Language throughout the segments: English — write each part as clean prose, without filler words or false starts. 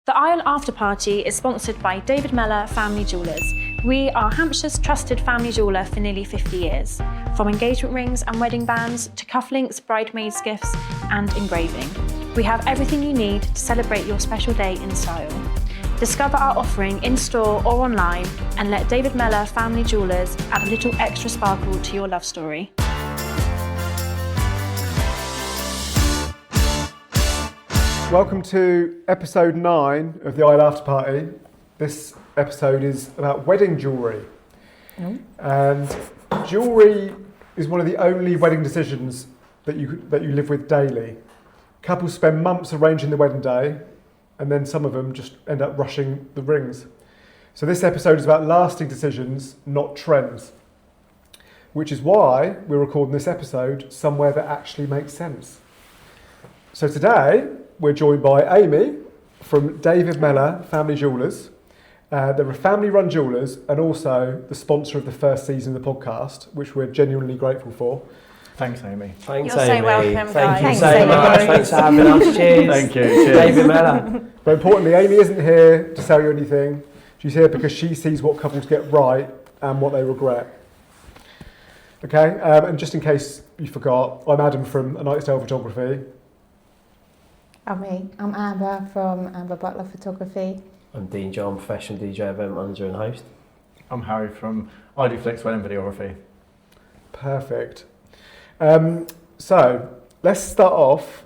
The Aisle Afterparty is sponsored by David Mellor Family Jewellers. We are Hampshire's trusted family jeweller for nearly 50 years. From engagement rings and wedding bands to cufflinks, bridesmaids' gifts and engraving. We have everything you need to celebrate your special day in style. Discover our offering in-store or online and let David Mellor Family Jewellers add a little extra sparkle to your love story. Welcome to episode 9 of the Aisle Afterparty. This episode is about wedding jewellery. And jewellery is one of the only wedding decisions that you live with daily. Couples spend months arranging the wedding day, and then some of them just end up rushing the rings. So this episode is about lasting decisions, not trends. Which is why we're recording this episode somewhere that actually makes sense. So today, we're joined by Amy from David Mellor Family Jewellers. They're a family-run jewellers and also the sponsor of the first season of the podcast, which we're genuinely grateful for. Thanks, Amy. Thanks, You're Amy. so welcome, Thank guys. you so much. Thanks for having us. Cheers. Thank you. Cheers. David Mellor. But importantly, Amy isn't here to sell you anything. She's here because she sees what couples get right and what they regret. Okay, and just in case you forgot, I'm Adam from A Night's Tale Photography. I'm Amber from Amber Butler Photography. I'm Dean John, professional DJ, event manager and host. I'm Harry from Iduflex Wedding Videography. Perfect. So let's start off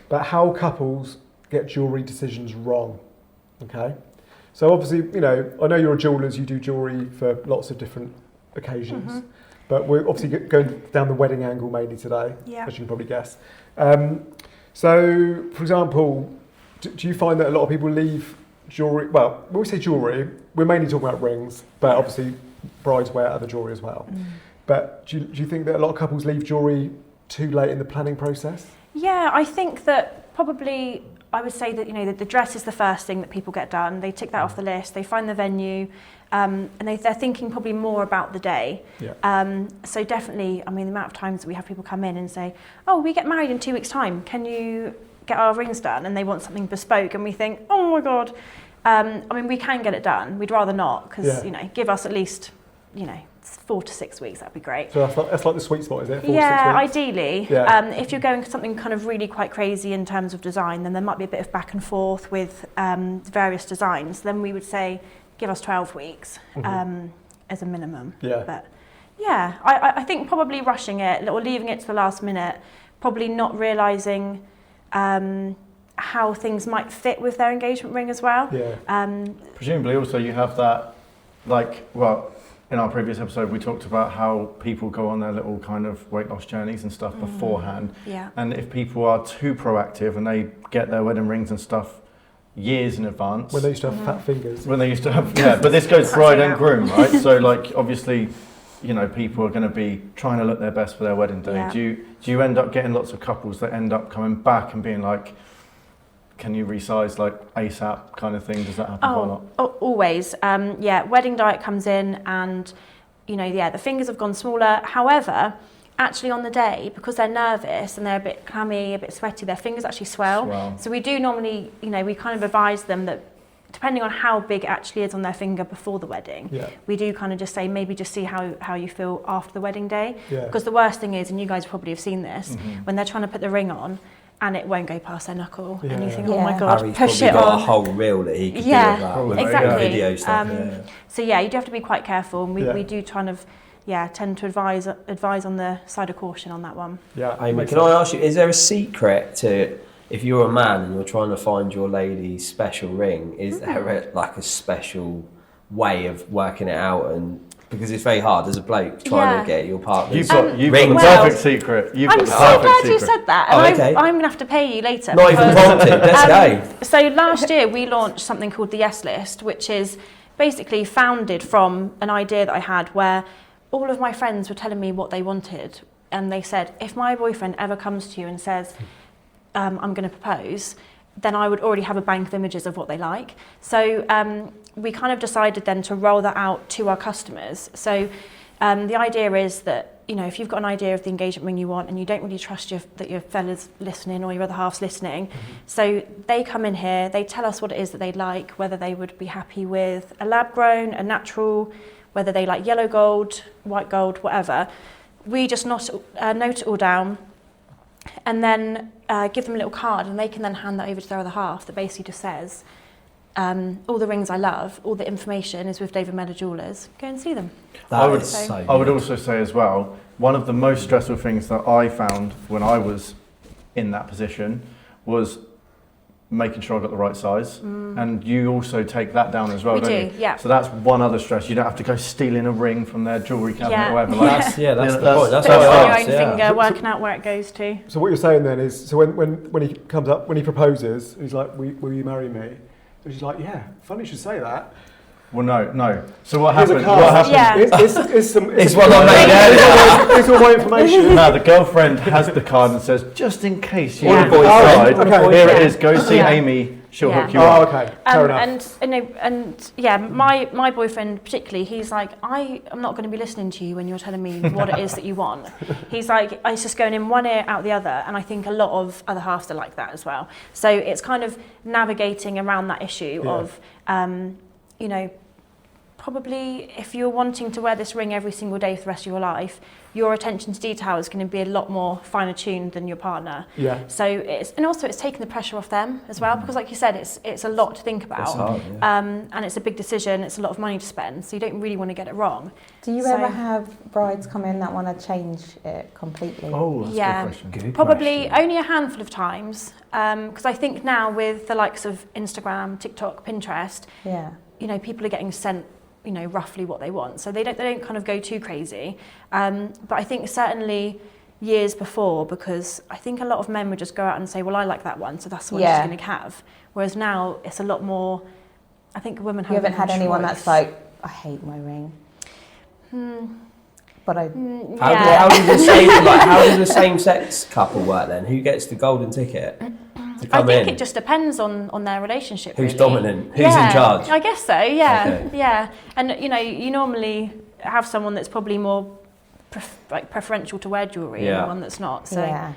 about how couples get jewellery decisions wrong. Okay. So obviously, you know you're a jewellers, you do jewellery for lots of different occasions, but we're obviously going down the wedding angle mainly today, as you can probably guess. So, for example, do you find that a lot of people leave jewellery, well, when we say jewellery, we're mainly talking about rings, but obviously brides wear other jewellery as well. But do you think that a lot of couples leave jewellery too late in the planning process? Yeah, I think that probably I would say that the dress is the first thing that people get done. They tick that off the list. They find the venue, and they're thinking probably more about the day. Yeah. So definitely, I mean, the amount of times that we have people come in and say, "Oh, we get married in 2 weeks' time. Can you get our rings done?" And they want something bespoke, and we think, "Oh my God." I mean, we can get it done. We'd rather not, because give us at least 4 to 6 weeks. That'd be great. So that's like the sweet spot, is it? 4 to 6 weeks? Ideally. Yeah. If you're going something kind of really quite crazy in terms of design, then there might be a bit of back and forth with various designs. Then we would say, give us 12 weeks as a minimum. Yeah. But yeah, I think probably rushing it or leaving it to the last minute, probably not realising how things might fit with their engagement ring as well. Yeah. Presumably also you have that, in our previous episode we talked about how people go on their little kind of weight loss journeys and stuff beforehand. Yeah. And if people are too proactive and they get their wedding rings and stuff years in advance. When they used to have fat fingers. When they used to have, but this goes bride and groom, right? So obviously, people are going to be trying to look their best for their wedding day. Yeah. Do you end up getting lots of couples that end up coming back and being like, can you resize ASAP kind of thing? Does that happen quite a lot? Always. Wedding diet comes in and, the fingers have gone smaller. However, actually on the day, because they're nervous and they're a bit clammy, a bit sweaty, their fingers actually swell. So we do normally, we kind of advise them that depending on how big it actually is on their finger before the wedding, we do kind of just say, maybe just see how you feel after the wedding day. Because the worst thing is, and you guys probably have seen this, when they're trying to put the ring on, and it won't go past their knuckle, and you think, oh my God, Harry's push probably it got on. a whole reel that he could do with that. Exactly. Video stuff. So you do have to be quite careful, and we do kind of tend to advise on the side of caution on that one. Yeah. Amy, can I ask you, is there a secret to, if you're a man and you're trying to find your lady's special ring, is there a special way of working it out? And because it's very hard as a bloke trying to get your partner's You've got the perfect secret. I'm so glad you said that, and I'm going to have to pay you later. Not even prompted, let's go. So last year we launched something called the Yes List, which is basically founded from an idea that I had where all of my friends were telling me what they wanted, and they said, if my boyfriend ever comes to you and says, I'm going to propose, then I would already have a bank of images of what they like. So we kind of decided then to roll that out to our customers. So the idea is that you know, if you've got an idea of the engagement ring you want and you don't really trust that your fella's listening or your other half's listening, so they come in here, they tell us what it is that they'd like, whether they would be happy with a lab grown, a natural, whether they like yellow gold, white gold, whatever. We just note it all down and then give them a little card, and they can then hand that over to their other half that basically just says, all the rings I love, all the information is with David Medder Jewellers. Go and see them. I would good. also say as well, one of the most stressful things that I found when I was in that position was making sure I got the right size. And you also take that down as well, We don't do, you? yeah. So that's one other stress. You don't have to go stealing a ring from their jewellery cabinet Yeah. or whatever. That's the point. That's Put it how on it your is, own yeah. finger, working out where it goes to. So what you're saying then is, so when he comes up, when he proposes, he's like, will you marry me? And she's like, yeah, funny you should say that. Well, no. So what Here's a happened? card. What happened? Yeah. It's what I made earlier. It's all my information. No, the girlfriend has the card and says, just in case you Yeah. want to decide, Okay. here it Yeah. is, go see Yeah. Amy, she'll Yeah. hook you Oh, up. okay. Fair enough. And yeah, my boyfriend particularly, he's like, I'm not going to be listening to you when you're telling me what it is that you want. He's like, it's just going in one ear out the other, and I think a lot of other halves are like that as well. So it's kind of navigating around that issue of, you know, probably if you're wanting to wear this ring every single day for the rest of your life, your attention to detail is going to be a lot more fine tuned than your partner. Yeah. So it's taking the pressure off them as well, because like you said, it's a lot to think about. It's hard, yeah. And it's a big decision, it's a lot of money to spend, so you don't really want to get it wrong. Do you So- ever have brides come in that want to change it completely? Oh, that's Yeah. a good question. Good Probably question. only a handful of times, because I think now with the likes of Instagram, TikTok, Pinterest, Yeah. you know, people are getting sent, you know, roughly what they want, so they don't kind of go too crazy. But I think certainly years before, because I think a lot of men would just go out and say, well, I like that one, so that's the one she's going to have. Whereas now it's a lot more. I think women have. You haven't a bit had of anyone choice. that's like, I hate my ring. But I. How does the same sex couple work then? Who gets the golden ticket to I come think in? it just depends on their relationship. Who's really. dominant? Who's in charge? I guess so. Yeah, Okay. yeah. And you know, you normally have someone that's probably more preferential to wear jewellery, Yeah. and one that's not. So Yeah.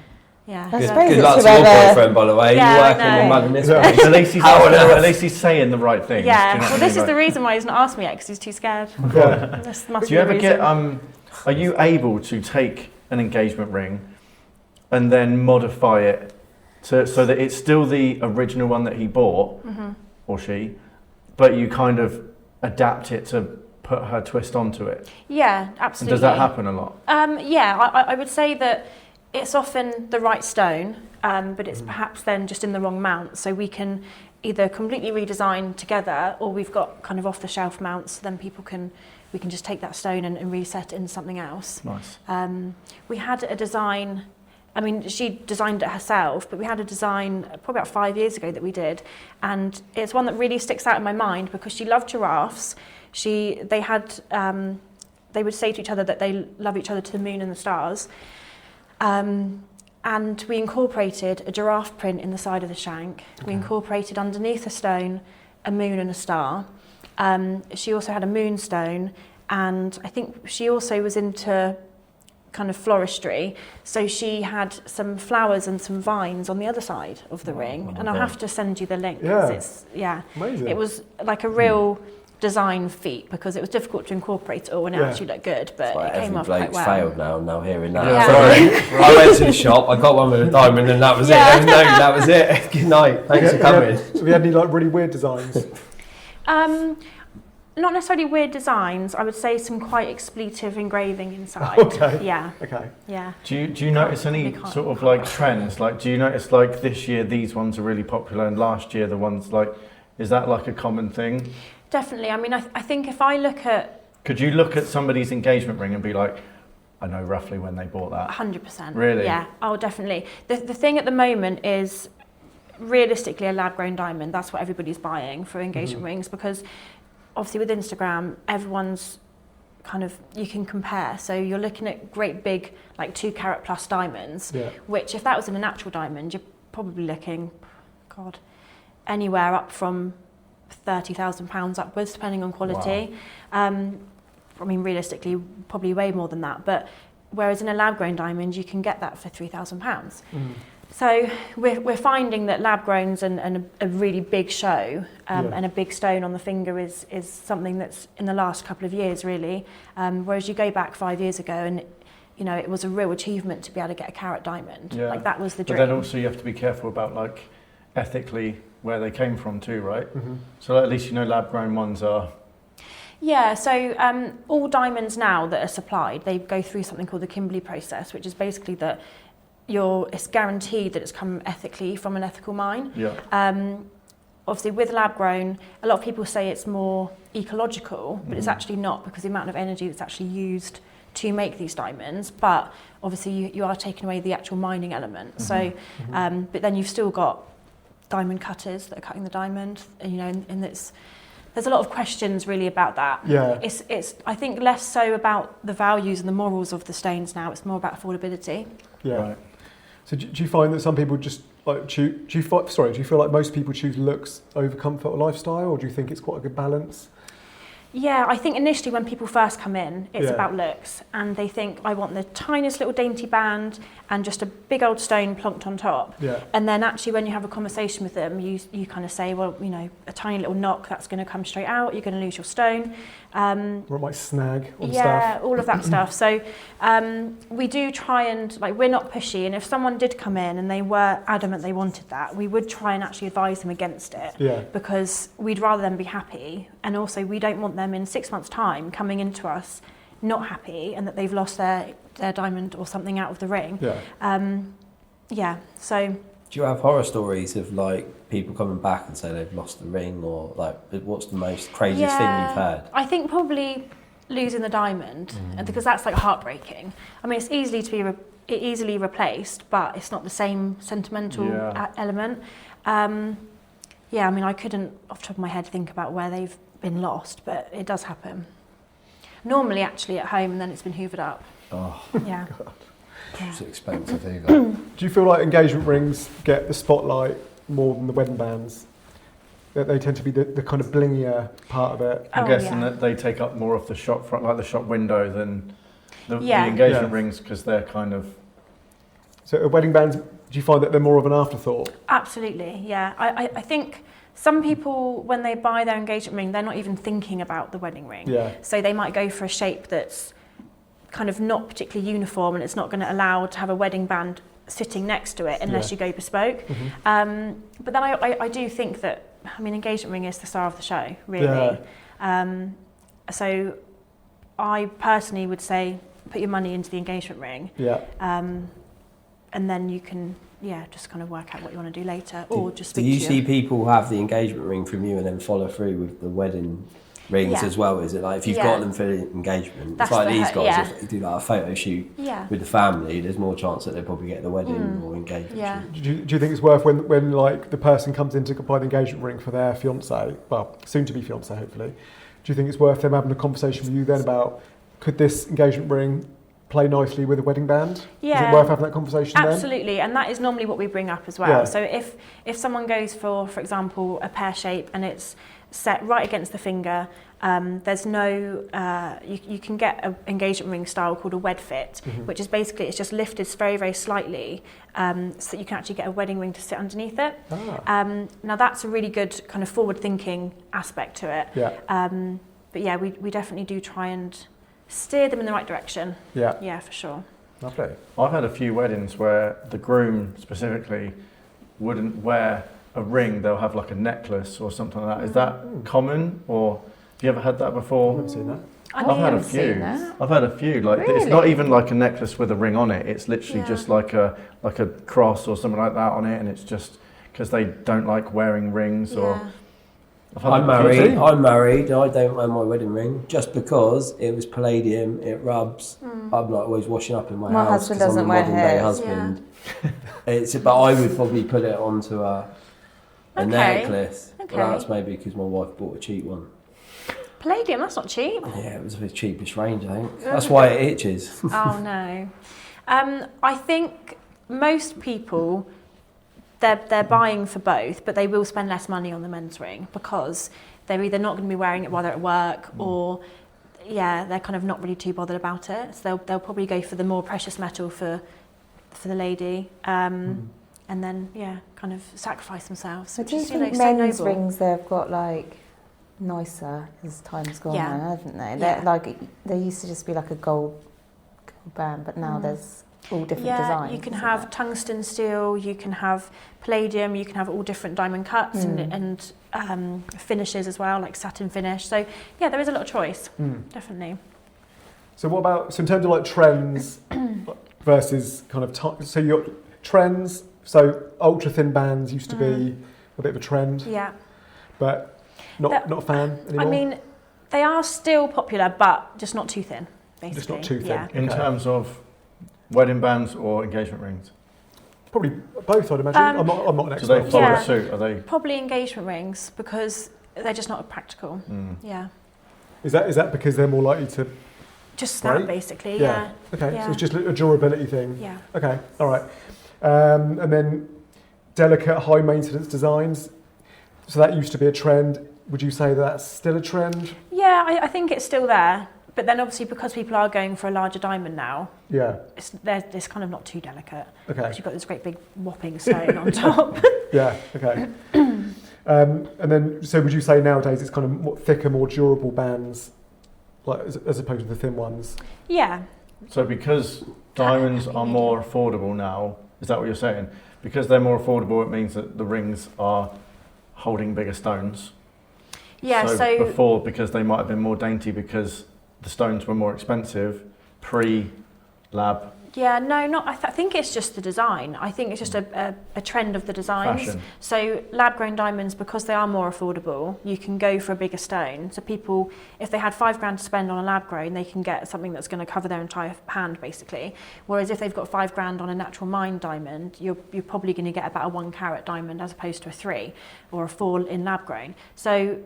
yeah. I Good, suppose good it's luck to your whoever- boyfriend, by the way. Yeah, You're I working know. and mugging this Yeah. place. At least he's How on earth? at least he's saying the right things. Yeah. do you know Well, what I this mean? is the reason why he's not asked me yet, because he's too scared. Yeah. This must Do you be ever the get reason. are you able to take an engagement ring and then modify it so that it's still the original one that he bought or she, but you kind of adapt it to put her twist onto it? Yeah, And absolutely. does that happen a lot? Yeah, I would say that it's often the right stone, but it's perhaps then just in the wrong mount. So we can either completely redesign together, or we've got kind of off-the-shelf mounts, so then we can just take that stone and reset it into something else. Nice. We had a design, I mean, she designed it herself, but we had a design probably about 5 years ago that we did, and it's one that really sticks out in my mind because she loved giraffes. They would say to each other that they love each other to the moon and the stars. And we incorporated a giraffe print in the side of the shank. We incorporated underneath the stone a moon and a star. She also had a moonstone, and I think she also was into kind of floristry, so she had some flowers and some vines on the other side of the ring, and I'll have to send you the link. 'Cause Amazing. it was like a real design feat because it was difficult to incorporate it all and it actually looked good, but Like it came every off quite bloke's well. failed now hearing that. Yeah. Sorry. I went to the shop, I got one with a diamond and that was Yeah. it. No, that was it. Good night. Thanks for coming. Have you had any like really weird designs? Not necessarily weird designs, I would say some quite expletive engraving inside. Okay. Yeah, Okay. yeah. Do you notice any We can't- sort of like trends? Like, do you notice like this year these ones are really popular and last year the ones like, is that like a common thing? Definitely. I mean, I think if I look at Could you look at somebody's engagement ring and be like, I know roughly when they bought that? 100%. Really? Yeah, oh, definitely. The thing at the moment is realistically a lab-grown diamond. That's what everybody's buying for engagement rings, because obviously with Instagram, everyone's kind of, you can compare. So you're looking at great big, like 2 carat plus diamonds, Yeah. which if that was in a natural diamond, you're probably looking, God, anywhere up from £30,000 upwards, depending on quality. I mean, realistically, probably way more than that. But whereas in a lab-grown diamond, you can get that for £3,000. So we're finding that lab-growns and a really big show and a big stone on the finger is something that's in the last couple of years, really. Whereas you go back 5 years ago and, you know, it was a real achievement to be able to get a carat diamond. Yeah. Like, that was the dream. But then also you have to be careful about, like, ethically where they came from too, right? So at least, you know, lab-grown ones are... Yeah, so all diamonds now that are supplied, they go through something called the Kimberley process, which is basically that it's guaranteed that it's come ethically from an ethical mine. Yeah. Obviously, with lab-grown, a lot of people say it's more ecological, but it's actually not, because the amount of energy that's actually used to make these diamonds. But obviously, you are taking away the actual mining element. So, but then you've still got diamond cutters that are cutting the diamond, you know, and there's a lot of questions really about that. Yeah. It's I think less so about the values and the morals of the stones now. It's more about affordability. Yeah. Right. So do you find that some people just like do you feel like most people choose looks over comfort or lifestyle, or do you think it's quite a good balance? Yeah, I think initially when people first come in, it's about looks, and they think, I want the tiniest little dainty band and just a big old stone plonked on top. Yeah. And then actually when you have a conversation with them, you kind of say, well, you know, a tiny little knock, that's going to come straight out, you're going to lose your stone. Or it might snag on Yeah, stuff. all of that stuff. So we do try and, like, we're not pushy, and if someone did come in and they were adamant they wanted that, we would try and actually advise them against it. Yeah. Because we'd rather them be happy, and also we don't want them in 6 months' time coming into us not happy and that they've lost their diamond or something out of the ring. Yeah. So... Do you have horror stories of, like, people coming back and say they've lost the ring, or, like, what's the most craziest thing you've heard? I think probably losing the diamond, because that's, like, heartbreaking. I mean, it's easily replaced, but it's not the same sentimental element. I mean, I couldn't, off the top of my head, think about where they've been lost, but it does happen. Normally, actually, at home, and then it's been hoovered up. Oh, Yeah. God. It's expensive either. Do you feel like engagement rings get the spotlight more than the wedding bands? That they tend to be the kind of blingier part of it? I'm guessing that they take up more of the shop front, like the shop window, than the Yeah. engagement Yeah. rings, because they're kind of... So wedding bands, do you find that they're more of an afterthought? Absolutely, yeah. I think some people, when they buy their engagement ring, they're not even thinking about the wedding ring. Yeah. So they might go for a shape that's kind of not particularly uniform, and it's not going to allow to have a wedding band sitting next to it unless you go bespoke. But then I do think that, I mean, engagement ring is the star of the show, really. So I personally would say put your money into the engagement ring. Yeah. And then you can, just kind of work out what you want to do later, or just speak Do you to see people have the engagement ring from you and then follow through with the wedding rings as well? Is it like, if you've got them for the engagement, That's it's like the these ho- guys, if they do like a photo shoot with the family, there's more chance that they'll probably get the wedding or engagement shoot. Do you think it's worth when like the person comes in to buy the engagement ring for their fiance, well, soon to be fiance hopefully, do you think it's worth them having a conversation with you then about, could this engagement ring play nicely with a wedding band? Yeah. Is it worth having that conversation then? Absolutely, and that is normally what we bring up as well. Yeah. So if someone goes for example, a pear shape and it's set right against the finger, there's no, you can get an engagement ring style called a wed fit, which is basically, it's just lifted very, very slightly so that you can actually get a wedding ring to sit underneath it. Now that's a really good kind of forward thinking aspect to it. But yeah, we definitely do try and steer them in the right direction. Yeah, for sure. Lovely. I've had a few weddings where the groom specifically wouldn't wear a ring, they'll have like a necklace or something like that. Is that common, or have you ever had that before? I've never seen that. I've had a few. I've had a few. Like it's not even like a necklace with a ring on it. It's literally just like a cross or something like that on it, and it's just because they don't like wearing rings. Or I'm married. I don't wear my wedding ring just because it was palladium. It rubs. I'm like always washing up in my house. My husband 'cause I'm doesn't a wear modern day his. husband. But I would probably put it onto a necklace. But that's maybe because my wife bought a cheap one. Palladium, that's not cheap. Yeah, it was the cheapest range, I think. That's why it itches. Oh no. I think most people, they're buying for both, but they will spend less money on the men's ring because they're either not going to be wearing it while they're at work, or they're kind of not really too bothered about it. So they'll probably go for the more precious metal for the lady, and then kind of sacrifice themselves. I Which do is, think so men's noble. rings they've got like nicer as time's gone Yeah. now, haven't they? Yeah. They're like they used to just be like a gold band, but now there's all different designs. You can isn't have there? tungsten steel, you can have palladium, you can have all different diamond cuts and finishes as well, like satin finish. So yeah, there is a lot of choice, definitely. So what about, so in terms of like trends versus kind of, so you got trends, so ultra thin bands used to be a bit of a trend, Yeah. but not a fan anymore? I mean, they are still popular, but just not too thin, basically. Just not too thin. Yeah. In Okay. terms of wedding bands or engagement rings, Probably both, I'd imagine. I'm not an do expert. they follow Yeah. suit? Are they? Probably engagement rings because they're just not practical. Mm. Yeah. Is that because they're more likely to... Just snap, Break? basically. Yeah. Okay, Yeah. so it's just a durability thing. Yeah. Okay, all right. And then delicate, high maintenance designs. So that used to be a trend. Would you say that's still a trend? Yeah, I think it's still there. But then obviously because people are going for a larger diamond now, Yeah. it's kind of not too delicate. Okay. Because you've got this great big whopping stone on top. Yeah. Okay. And then, so would you say nowadays it's kind of more thicker, more durable bands, like as opposed to the thin ones? Yeah. So because diamonds are more affordable now, is that what you're saying? Because they're more affordable, it means that the rings are holding bigger stones. Yeah, so before, because they might have been more dainty because the stones were more expensive, pre-lab yeah, no, not. I think it's just the design. I think it's just a trend of the designs. fashion. So lab-grown diamonds, because they are more affordable, you can go for a bigger stone. So people, if they had £5,000 to spend on a lab-grown, they can get something that's going to cover their entire hand, basically. Whereas if they've got £5,000 on a natural mined diamond, you're probably going to get about a 1 carat diamond as opposed to a 3 or a 4 in lab-grown. So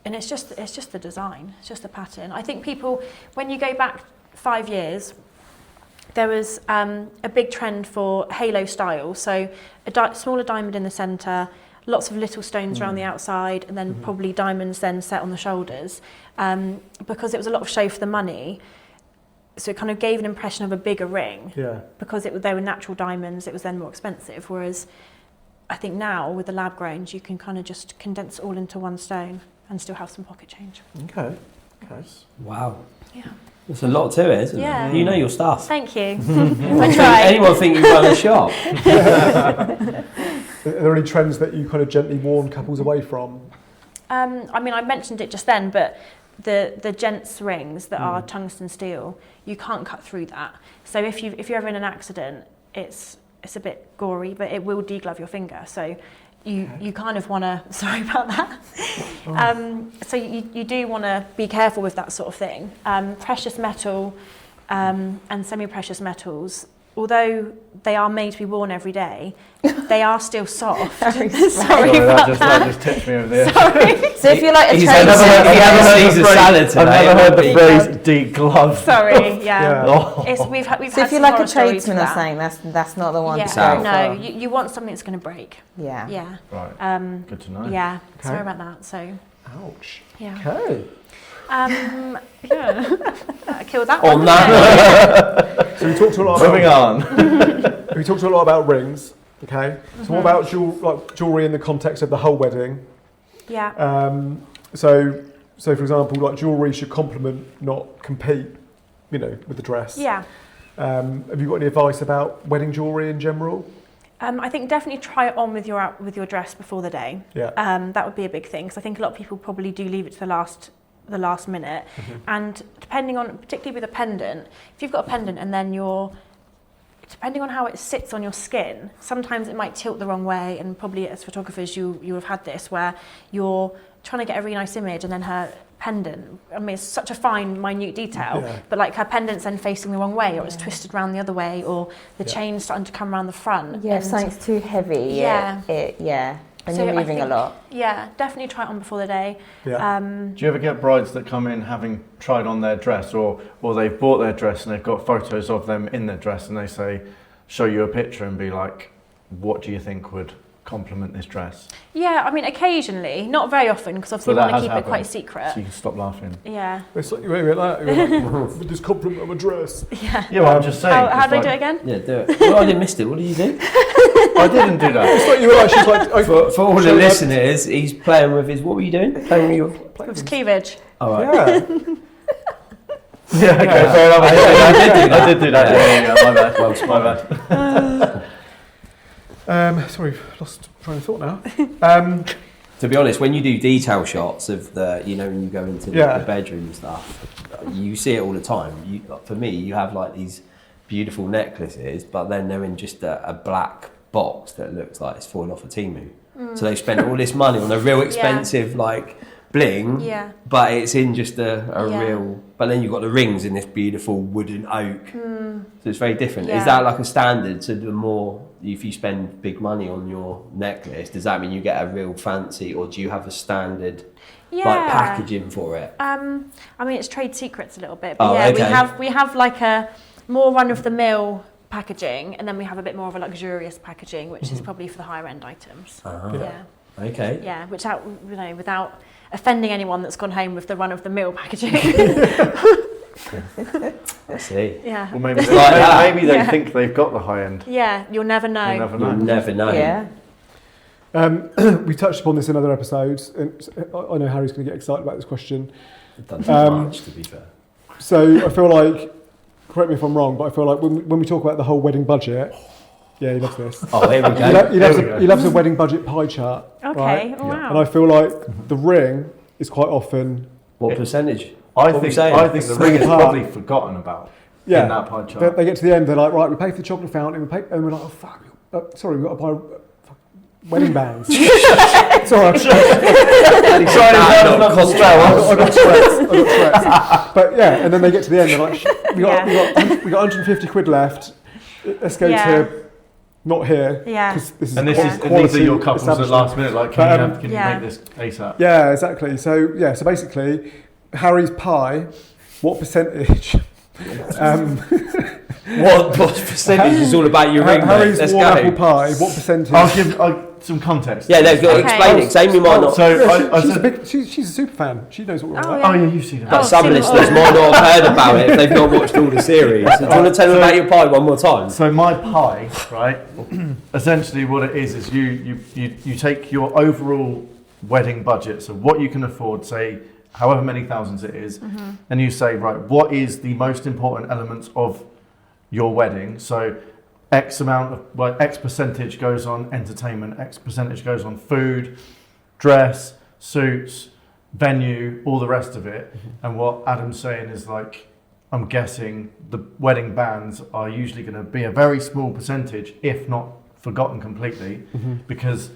and it's just the design, it's just the pattern. I think people, when you go back 5 years, there was a big trend for halo style. So a smaller diamond in the centre, lots of little stones around the outside, and then probably diamonds then set on the shoulders. Because it was a lot of show for the money, so it kind of gave an impression of a bigger ring. Yeah. Because they were natural diamonds, it was then more expensive. Whereas I think now with the lab growns, you can kind of just condense it all into one stone and still have some pocket change. Okay. Wow. Yeah. There's a lot to it, isn't Yeah. there? You know your stuff. Thank you. I try. Anyone think you run a shop? Are there any trends that you kind of gently warn couples away from? I mean, I mentioned it just then, but the gents rings that are tungsten steel, you can't cut through that. So if you're ever in an accident, it's a bit gory, but it will deglove your finger. So you kind of want to, sorry about that. So you do want to be careful with that sort of thing. Precious metal and semi-precious metals, although they are made to be worn every day, they are still soft. Sorry about that just tipped me over the edge. Sorry. So if you're like a He's tradesman, had a Caesar salad today. I've never heard the haven't phrase deglove. Sorry, yeah. Oh. We've so had if you're some like a horror stories tradesman for or that. something, that's not the one to go Yeah, for. no, you want something that's going to break. Yeah. Yeah. Right. Good to know. Yeah. Okay. Sorry about that. So Ouch. yeah. Okay. Yeah. I killed that On one. that So we talked a lot Moving about, on. we talked a lot about rings. Okay. So what about jewellery in the context of the whole wedding? Yeah. So for example, like jewellery should complement, not compete, with the dress. Yeah. Have you got any advice about wedding jewellery in general? I think definitely try it on with your dress before the day. Yeah. That would be a big thing because I think a lot of people probably do leave it to the last minute. And depending on, particularly with a pendant, if you've got a pendant and then depending on how it sits on your skin, sometimes it might tilt the wrong way, and probably as photographers you have had this where you're trying to get a really nice image and then her pendant, I mean it's such a fine minute detail, but like her pendant's then facing the wrong way, or it's twisted around the other way, or the chain's starting to come around the front. Yeah, if something's too heavy, and So you're I moving a think- lot. Yeah, definitely try it on before the day. Yeah. Do you ever get brides that come in having tried on their dress, or they've bought their dress and they've got photos of them in their dress, and they show you a picture and be like, what do you think would compliment this dress. Yeah, I mean, occasionally, not very often, because obviously But we that want to has keep it quite happened. secret. So you can stop laughing. Yeah. It's like, wait like that. You're like, with this compliment on my dress. Yeah. Yeah, well, I'm just saying. How do I do it again? Yeah, do it. Well, I didn't miss it. What did you do? I didn't do that. It's like you were like, she's like, For all the listeners, he's playing with his. What were you doing? Playing with your. It was cleavage. All right. Yeah. Yeah, okay, fair enough. I did do that. Yeah, my bad. Well, My bad. Sorry, lost train of thought now. To be honest, when you do detail shots of the, you know, when you go into the bedroom and stuff, you see it all the time. For me, you have like these beautiful necklaces, but then they're in just a black box that looks like it's fallen off a Temu. So they spent all this money on a real expensive like bling, but it's in just a real. But then you've got the rings in this beautiful wooden oak, so it's very different. Is that like a standard? So the more, if you spend big money on your necklace, does that mean you get a real fancy, or do you have a standard like packaging for it? I mean, it's trade secrets a little bit, but we have like a more run-of-the-mill packaging, and then we have a bit more of a luxurious packaging, which is probably for the higher end items. Yeah. Okay. Yeah, without offending anyone that's gone home with the run-of-the-mill packaging. I see. Yeah. Well, maybe they think they've got the high end. Yeah, you'll never know. You'll never know. Yeah. We touched upon this in other episodes, and I know Harry's going to get excited about this question. It doesn't do much, to be fair. So I feel like, correct me if I'm wrong, but I feel like when we talk about the whole wedding budget, yeah, he loves this. Oh, here we go. He loves a wedding budget pie chart. Okay, right? oh, wow. And I feel like the ring is quite often. What percentage? I think the ring is Apart. probably forgotten about in that pie chart. They get to the end, they're like, right, we pay for the chocolate fountain, and we're like, oh fuck, sorry, we've got to buy wedding bands. Sorry, I got sweats. But yeah, and then they get to the end, they're like, we got 150 quid left. Let's go to not here. Yeah. This is and these are your couples at last minute. Like, can you make this ASAP? Yeah, exactly. So basically, Harry's pie. What percentage? What percentage is all about your ring? Harry's Let's warm go. apple pie. What percentage? I'll give some context. Yeah, let's explain it, because Amy might not. So she's a super fan. She knows what we're on. Oh yeah, you've seen it. But some listeners might not have heard about it if they've not watched all the series. So do you want to tell them about your pie one more time? So my pie, right? Essentially, what it is you take your overall wedding budget, so what you can afford, say however many thousands it is, and you say, right, what is the most important elements of your wedding? So X percentage goes on entertainment, X percentage goes on food, dress, suits, venue, all the rest of it. And what Adam's saying is, like, I'm guessing the wedding bands are usually going to be a very small percentage, if not forgotten completely, because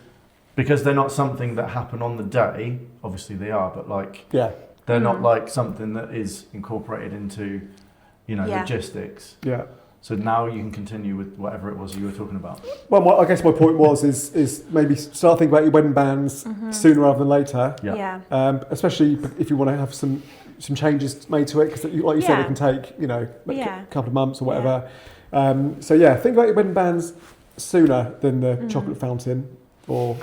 they're not something that happen on the day. Obviously they are, but like they're not like something that is incorporated into, logistics. Yeah. So now you can continue with whatever it was you were talking about. Well, I guess my point was is maybe start thinking about your wedding bands sooner rather than later. Yeah. Especially if you want to have some changes made to it, because like you said, it can take a couple of months or whatever. Think about your wedding bands sooner than the chocolate fountain or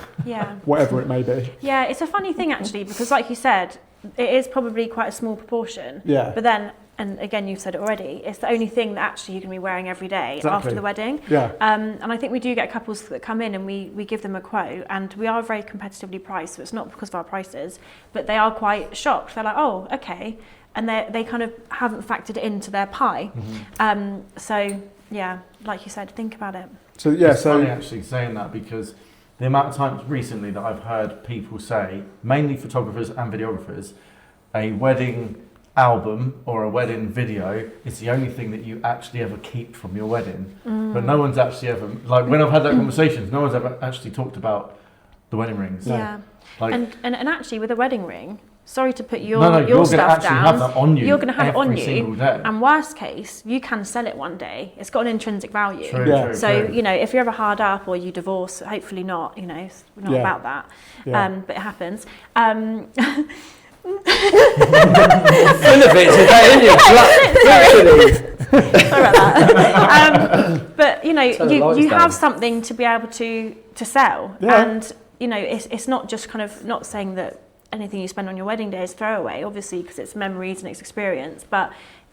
whatever it may be. Yeah, it's a funny thing actually, because like you said, it is probably quite a small proportion. Yeah. But then, and again, you've said it already, it's the only thing that actually you're going to be wearing every day after the wedding. Yeah. And I think we do get couples that come in and we give them a quote, and we are very competitively priced, so it's not because of our prices, but they are quite shocked. They're like, oh, okay. And they kind of haven't factored it into their pie. Like you said, think about it. It's funny actually saying that, because the amount of times recently that I've heard people say, mainly photographers and videographers, a wedding album or a wedding video is the only thing that you actually ever keep from your wedding. But no one's actually ever, like when I've had that conversation, no one's ever actually talked about the wedding rings. Yeah. Like, and actually with a wedding ring, sorry to put your you're stuff gonna down. have that on you. You're going to have it on every single you. day. And worst case, you can sell it one day. It's got an intrinsic value. True, Yeah. true, So, true. if you're ever hard up or you divorce, hopefully not, it's not about that. Yeah. But it happens. Full of it today, isn't it? Sorry about that. But you know, Turn the lights you down. have something to be able to sell, Yeah. and you know, it's not just kind of not saying that anything you spend on your wedding day is throwaway, obviously, because it's memories and it's experience, but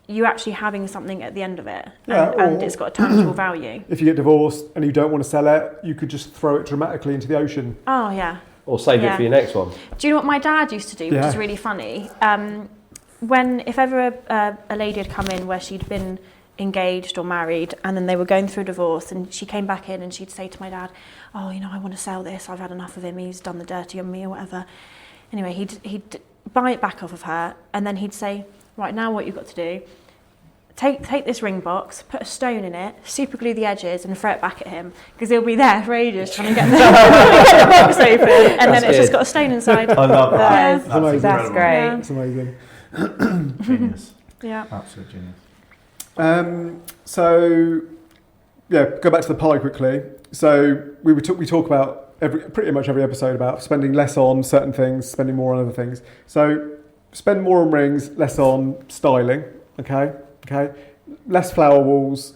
you're actually having something at the end of it, Yeah, and or- it's got a tangible value. If you get divorced and you don't want to sell it, you could just throw it dramatically into the ocean. Oh yeah. Or save it Yeah. for your next one. Do you know what my dad used to do, which Yeah. is really funny? If ever a lady had come in where she'd been engaged or married, and then they were going through a divorce, and she came back in and she'd say to my dad, "Oh, you know, I want to sell this. I've had enough of him. He's done the dirty on me or whatever." Anyway, he'd buy it back off of her, and then he'd say, "Right, now what you've got to do, take this ring box, put a stone in it, super glue the edges, and throw it back at him, because he'll be there for ages trying to get the box open, and then it's just got a stone inside." I love that. Yeah. That's amazing. That's incredible. great. Yeah. It's amazing. Genius. Yeah. Absolute genius. So, yeah, go back to the pie quickly. So we talk about pretty much every episode about spending less on certain things, spending more on other things. So spend more on rings, less on styling. Okay. Less flower walls,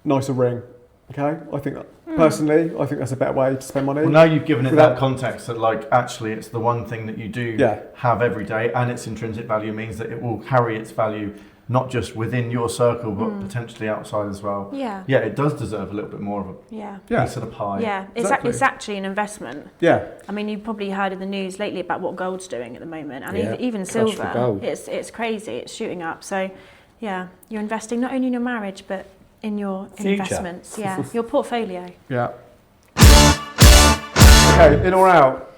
nicer ring. Okay. I think that, personally, I think that's a better way to spend money. Well, now you've given it Without- that context that, like, actually it's the one thing that you do Yeah. have every day, and its intrinsic value means that it will carry its value not just within your circle, but potentially outside as well. Yeah. Yeah, it does deserve a little bit more of a Yeah. Yeah. piece of the pie. Yeah, Exactly. it's actually an investment. Yeah. I mean, you've probably heard in the news lately about what gold's doing at the moment, and Yeah, even cash for silver. gold. It's crazy. It's shooting up. So, yeah, you're investing not only in your marriage but in your Future. investments. Yeah, your portfolio. Yeah. Okay, in or out?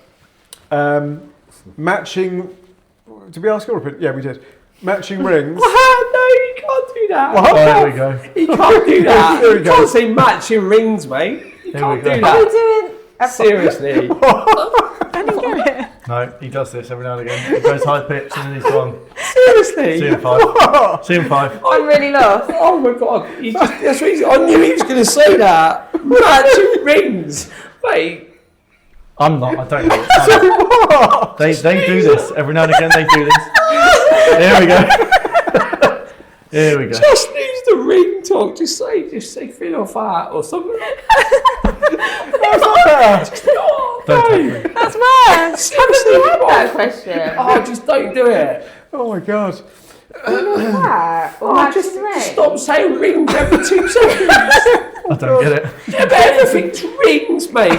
Matching. Did we ask your opinion? Yeah, we did. Matching rings. No, you can't do that. What? Oh, there we go. You can't do that. There we You go. can't say matching rings, mate. You Here can't we go. do Are we that. doing a Seriously. I didn't get it. No, he does this every now and again. He goes high pitch and then he's gone. Seriously. See you in 5. See you in 5. I'm really lost. Oh my god. That's what I knew he was going to say that. Matching rings. Mate. I'm not. I don't know. They do this every now and again. They do this. Here we go. Here we go. Just use the ring talk. Just say fin or fat or something. Oh, Don't touch no. me. That's worse. Seriously, Haven't you had what? that question? Oh, just don't do it. Oh my god. That or Oh, matching just ring? stop saying rings every 2 seconds. I don't get it. Yeah, but everything's rings, mate.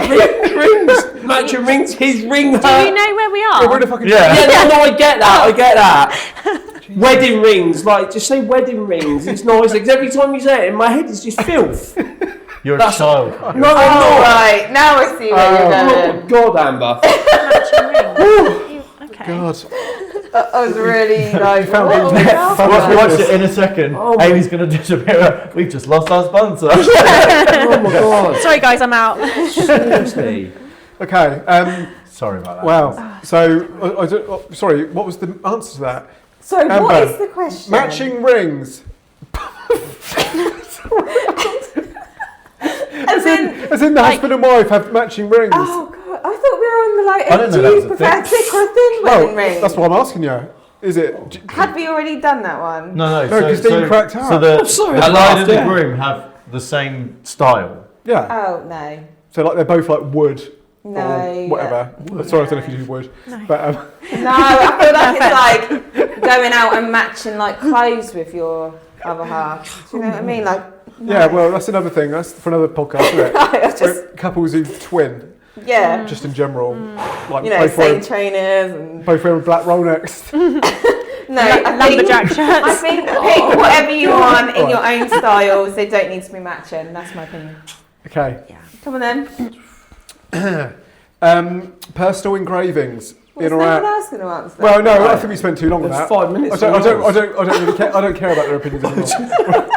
Rings. Matching rings. His ring Do you hurt. know where we Yeah, we're in are? a fucking. Yeah. Yeah, no, I get that. Wedding rings, like just say wedding rings. It's nice. Because every time you say it, in my head it's just filth. You're a That's- child. No, Oh, I'm not. right. Now I see where you're Oh going. my god, Amber. Okay. God. I was really like, found what it. was that? Watch, watch it in a second. Oh. Amy's going to disappear. We've just lost our sponsor. Oh my god. Sorry, guys, I'm out. Seriously. Okay. Sorry about that. Wow. So, sorry. What was the answer to that? So what Amber, is the question? Matching rings. As in the husband and wife have matching rings. Oh god, I thought we were on the like. I didn't know Do that you was a prefer thing. thick or thin wedding rings? That's what I'm asking you. Is it? Had we already done that one? No, No, Christine cracked up. So the, I'm sorry, the I bride laughed, and the yeah. groom have the same style. Yeah. Oh no, So like they're both like wood no. or whatever. Sorry, I don't know if you do wood. No. But No, I feel like it's like going out and matching like clothes with your other half. Do you know what I mean? Like, yeah, well, that's another thing. That's for another podcast, isn't it? I just, Where couples who twin, yeah, just in general, like you know, both same wearing, trainers and both wearing black Rolexes. no, I think, Lumberjack I shirts. think pick whatever you want in your own styles. They don't need to be matching. That's my opinion. Okay. Come on then. Personal engravings. Was in no or one out? else going to answer that? Well, no, I think we spent too long on That's that. 5 minutes. I don't really care. I don't care about their opinions anymore.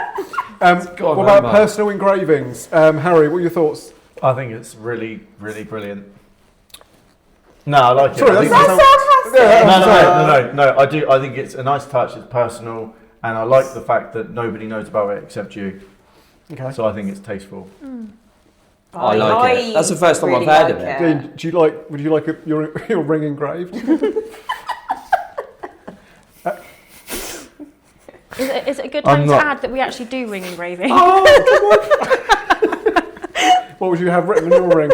God, What about Amber. personal engravings? Harry, what are your thoughts? I think it's really, really brilliant. No, I like it. Sorry, I think that's- That's sarcastic. Yeah, no. I do. I think it's a nice touch. It's personal, and I like the fact that nobody knows about it except you. Okay. So I think it's tasteful. I like it. That's the first time really I've heard like of it. Dean, do you like? Would you like your ring engraved? Is it a good I'm time to not- add that we actually do ring engraving? Oh, come on. What would you have written on your ring?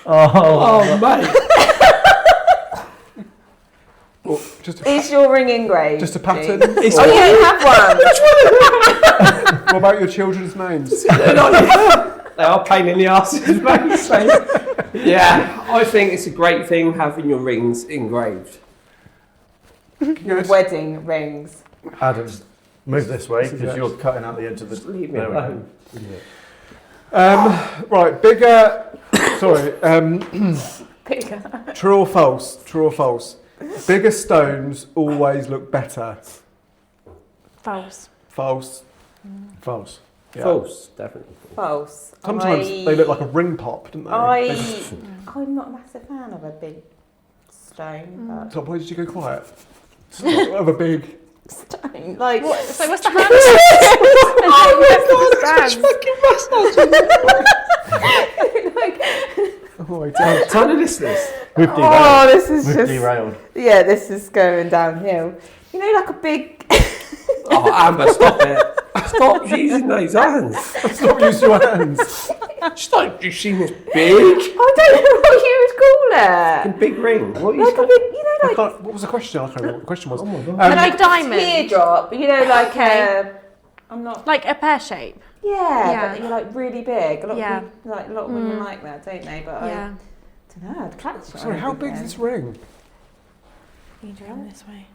Oh, mate. Or just Is your ring engraved? a pattern? Oh, you don't have one. What about your children's names? They are pain in the asses, mate. So, yeah, I think it's a great thing having your rings engraved. Good. Wedding rings. Adam, move this way This is because it. you're cutting out the edge of the. Leave me There we go. alone. Right, bigger. Sorry. Bigger. True or false? True or false? Bigger stones always look better. False. False. False. Yeah. False, definitely. False. Sometimes they look like a ring pop, don't they? I'm not a massive fan of a big stone, but So why did you go quiet? Of a big. stone. Like, So what's the hand? Oh my god. Tell the listeners. We've derailed. oh, this is We've just. derailed. Yeah, this is going downhill. You know, like a big. Oh, Amber, stop it. Stop using those hands. Stop using your hands. Just like, you seen this big? I don't know what you would call it. Big ring. What are you Like a saying? big, you know, I like can't, what was the question? I can't remember what the question was. Oh my God. Like a diamond. teardrop. You know, like a. I'm not. Like a pear shape. Yeah, Yeah. but you're like really big. A lot Yeah. of people, like a lot of women like that, don't they? But Yeah. I don't know. I'd catch it. Sorry, how big is this ring? You do it this way.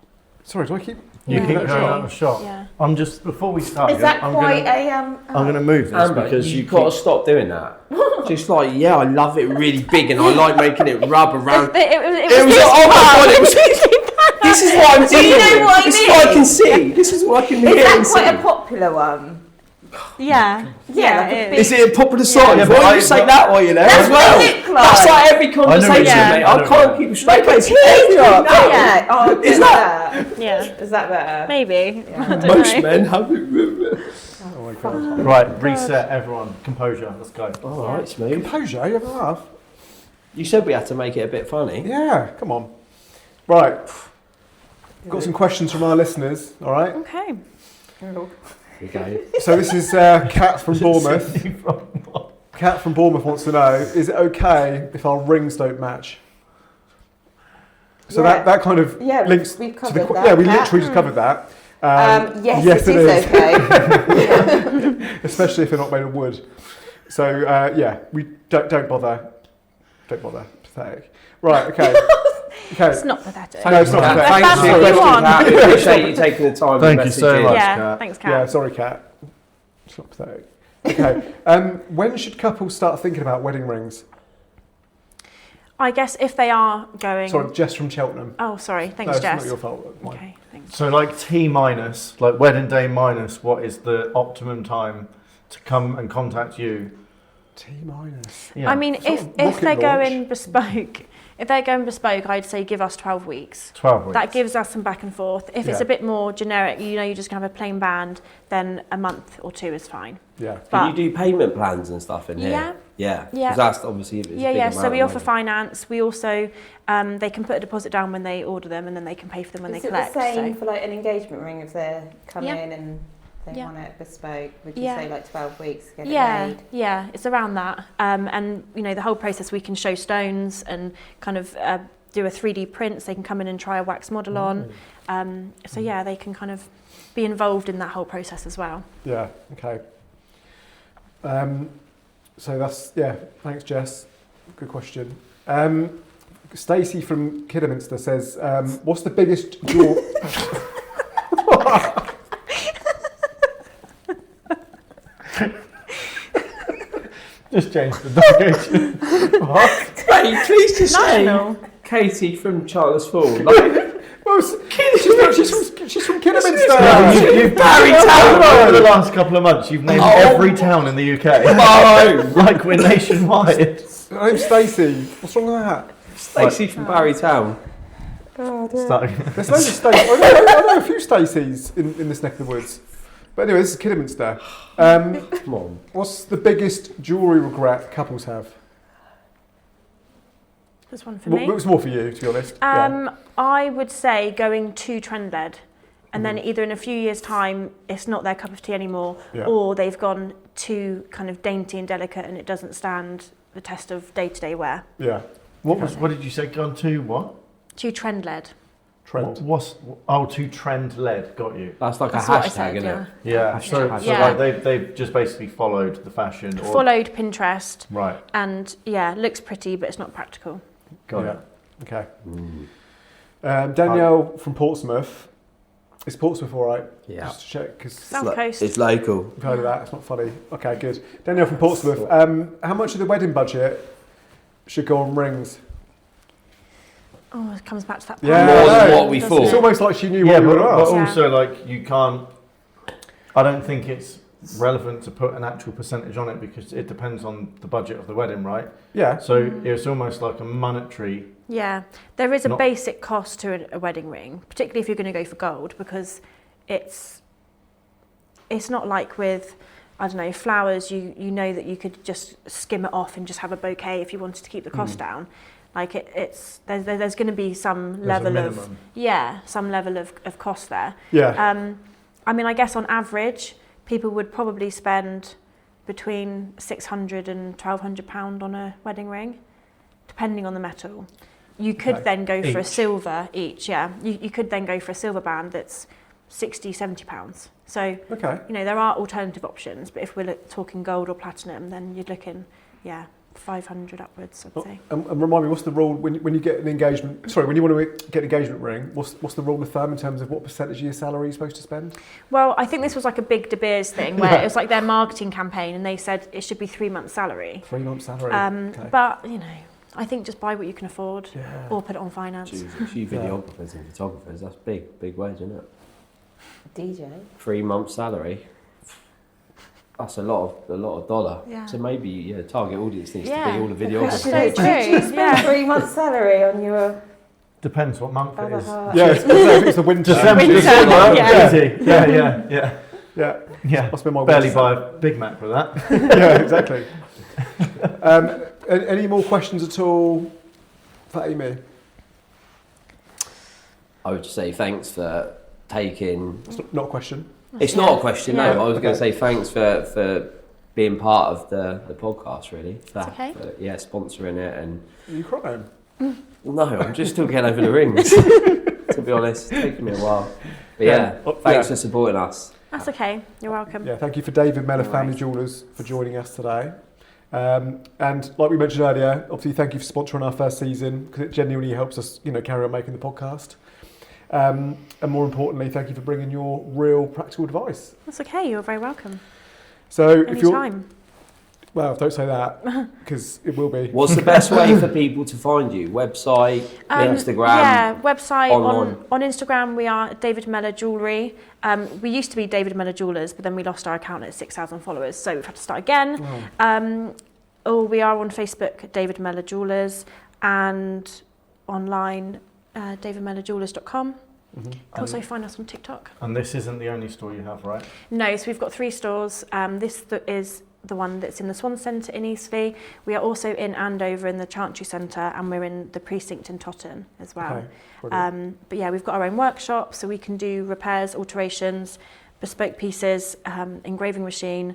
Sorry, do I keep... You Yeah. keep that going shot? out of shot. Yeah. I'm just before we start. Is that I'm quite gonna, a I'm going to move this Amber, because you've got to stop doing that. Just like, yeah, I love it really big and I like making it rub around. It was this oh my part. God, it was this is what I'm Do you dealing know with. what I This is what I mean? can see. This is what I can Is hear that and quite a see. popular one? Yeah. Yeah, like a it big- Is it a popular song? Yeah, Why but don't I- you say that while you're there That's as well? what it looks That's like. like every conversation, yeah. mate. I I know can't that. keep a straight Like a face. teardrop. No. Yeah. Oh, Is that- Yeah. Is that better? Maybe. Yeah. I don't Most know. men have it. Oh my god. right. Reset, everyone. Composure. Let's go. All right, smooth. Composure, you have a laugh. You said we had to make it a bit funny. Yeah, come on. Right. Got some questions from our listeners, all right? Okay. Okay. So this is Kat from Bournemouth. Kat from Bournemouth wants to know, is it okay if our rings don't match? So Yeah. that kind of Yeah, links we've to covered the... that. Yeah, we Kat. literally just covered that. Yes, it is okay. Especially if they're not made of wood. So yeah, we don't bother. Don't bother. Pathetic. Right. Okay. Okay. It's not pathetic. No, it's not Kat. pathetic. That's Thanks for your what we question, want. Kat. We appreciate you taking the time. to Thank you message so in. much. Yeah. Kat. Thanks, Yeah, Kat. sorry, Kat. It's not pathetic. Okay. When should couples start thinking about wedding rings? I guess if they are going. Sorry, Jess from Cheltenham. Oh, sorry. No, Thanks, it's Jess. not your fault. Mine. Okay. Thanks. So like T minus, like wedding day minus, what is the optimum time to come and contact you? T minus. Yeah. I mean, Sort if of they're rocket going bespoke, I'd say give us 12 weeks. 12 weeks. That gives us some back and forth. If it's Yeah. a bit more generic, you know, you're just gonna have a plain band, then a month or two is fine. Yeah. Can But you do payment plans and stuff in here? Yeah. Yeah. Yeah. Because that's obviously if it's a yeah, big yeah. amount So we of offer money. finance. We also they can put a deposit down when they order them, and then they can pay for them when Is they it collect. the same So for like an engagement ring if they're coming Yeah. in and they Yeah. want it bespoke? Would you Yeah. say like 12 weeks to get yeah, it made? yeah, it's around that. And you know, the whole process we can show stones and kind of do a 3D print. So they can come in and try a wax model on. So yeah, they can kind of be involved in that whole process as well. Yeah. Okay. So that's Thanks, Jess. Good question. Stacey from Kidderminster says, "What's the biggest jaw?" Just change the location. Hey, please just National. say Katie from Charles Fall. Like, Well, she's from Kidderminster. You've Barry Over Town. the last couple of months, you've named Oh. every town in the UK. Oh, Like we're nationwide. Her name's Stacey. What's wrong with that? Stacey from Barry Town. Starting. There's loads of Stacey. I know a few Stacey's in this neck of the woods. But anyway, this is Kidderminster. Come on. What's the biggest jewellery regret couples have? There's one for Well, me. it was more for you, to be honest. Yeah. I would say going too trend-led and then either in a few years' time it's not their cup of tea anymore, Yeah. or they've gone too kind of dainty and delicate and it doesn't stand the test of day-to-day wear. Yeah. What did you say? Gone to what? Too trend-led. Trend. To trend led. Got you. That's like That's a what I hashtag, said, isn't it? Yeah. Hashtag. So Yeah. like they've just basically followed the fashion. Or, Followed Pinterest, Right. and yeah, looks pretty but it's not practical. Got Yeah. it. Okay. Danielle from Portsmouth. Is Portsmouth all right? Yeah. Just to check, because South Coast. It's local. we've heard of that. It's not funny. Okay, good. Danielle from Portsmouth. How much of the wedding budget should go on rings? Oh, it comes back to that point. Yeah, More than I know. what we Doesn't thought. It's it? almost like she knew Yeah, what you but, were but asked. Yeah. also like you can't. I don't think it's relevant to put an actual percentage on it because it depends on the budget of the wedding, right? Yeah. So it's almost like a monetary. Yeah, there is a Not- basic cost to a wedding ring, particularly if you're going to go for gold, because it's not like with, I don't know, flowers. You know that you could just skim it off and just have a bouquet if you wanted to keep the cost down. Like there's going to be some There's a level of minimum. some level of cost there. Yeah. I mean, I guess on average, people would probably spend between £600 and £1,200 on a wedding ring, depending on the metal. You could Okay. then go for a Each. silver each, yeah. You could then go for a silver band that's £60, £70. So, Okay. you know, there are alternative options, but if we're talking gold or platinum, then you're looking, 500 upwards, I'd say. And remind me, what's the rule when you get an engagement? Sorry, when you want to get an engagement ring, what's the rule of thumb in terms of what percentage of your salary you're supposed to spend? Well, I think this was like a big De Beers thing where it was like their marketing campaign and they said it should be 3 months' salary. 3 months salary. Okay. But, you know, I think just buy what you can afford Yeah. or put it on finance. Few videographers and photographers, that's big wage, isn't it? DJ. 3 months salary. That's a lot of dollar. Yeah. So maybe target audience needs to Yeah. be all the The videographers. question So is- did you spend Yeah. 3 months' salary on your Depends what month it other is. half? Yeah, it's the winter. December. Winter, yeah. Easy. Yeah. Yeah. I'll spend my Barely winter buy a Big Mac with that. yeah, exactly. Any more questions at all for Amy? I would just say thanks for taking. It's not a question. It's not a question, Yeah. no. I was going Okay. to say thanks for being part of the podcast, really. It's okay. For, sponsoring it and. Are you crying? No, I'm just still getting over the rings. To be honest, it's taken me a while. But thanks for supporting us. That's okay. You're welcome. Yeah, thank you for David Mellor No Family worries. Jewellers for joining us today. And like we mentioned earlier, obviously thank you for sponsoring our first season because it genuinely helps us, carry on making the podcast. And more importantly, thank you for bringing your real practical advice. That's okay. You're very welcome. So if you're, Anytime. well, don't say that because it will be. What's the best way for people to find you? Website, Instagram? Yeah, website. online. On Instagram, we are David Mellor Jewellery. We used to be David Mellor Jewellers, but then we lost our account at 6,000 followers, so we've had to start again. Or we are on Facebook, David Mellor Jewellers, and online, davidmellorjewellers.com. You can also find us on TikTok. And this isn't the only store you have, right? No, so we've got 3 stores. This is the one that's in the Swan Centre in Eastleigh. We are also in Andover in the Chantry Centre, and we're in the Precinct in Totton as well. Okay, brilliant. But yeah, we've got our own workshop, so we can do repairs, alterations, bespoke pieces, engraving machine.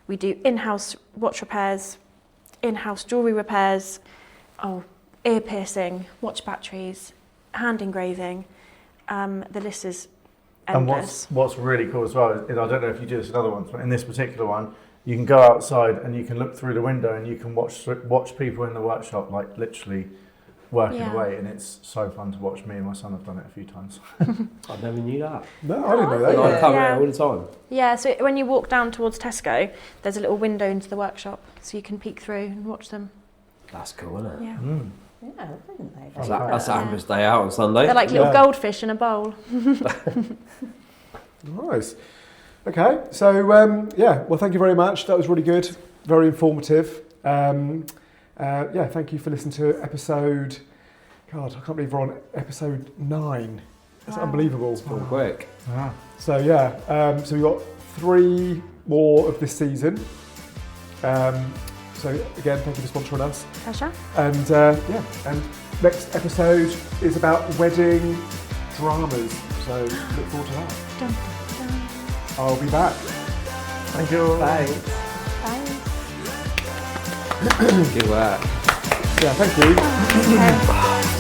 We do in-house watch repairs, in-house jewellery repairs, ear piercing, watch batteries, hand engraving. The list is endless. And what's really cool as well is I don't know if you do this in other ones, but in this particular one, you can go outside and you can look through the window and you can watch people in the workshop like literally working away, and it's so fun to watch. Me and my son have done it a few times. I never knew that. No, I didn't know And that. I come Yeah. here all the time. Yeah, so when you walk down towards Tesco, there's a little window into the workshop, so you can peek through and watch them. That's cool, isn't it? Yeah. Yeah, didn't they? That's Amber's day out on Sunday. They're like little Yeah. goldfish in a bowl. Nice. Okay, so well, thank you very much. That was really good, very informative. Thank you for listening to episode. God, I can't believe we're on episode 9. That's unbelievable. It's gone quick. So so we've got 3 more of this season. So again, thank you for sponsoring us. Pleasure. And and next episode is about wedding dramas. So look forward to that. Dun, dun. I'll be back. Thank you. Thanks. Bye. Good work. Yeah, thank you. Okay.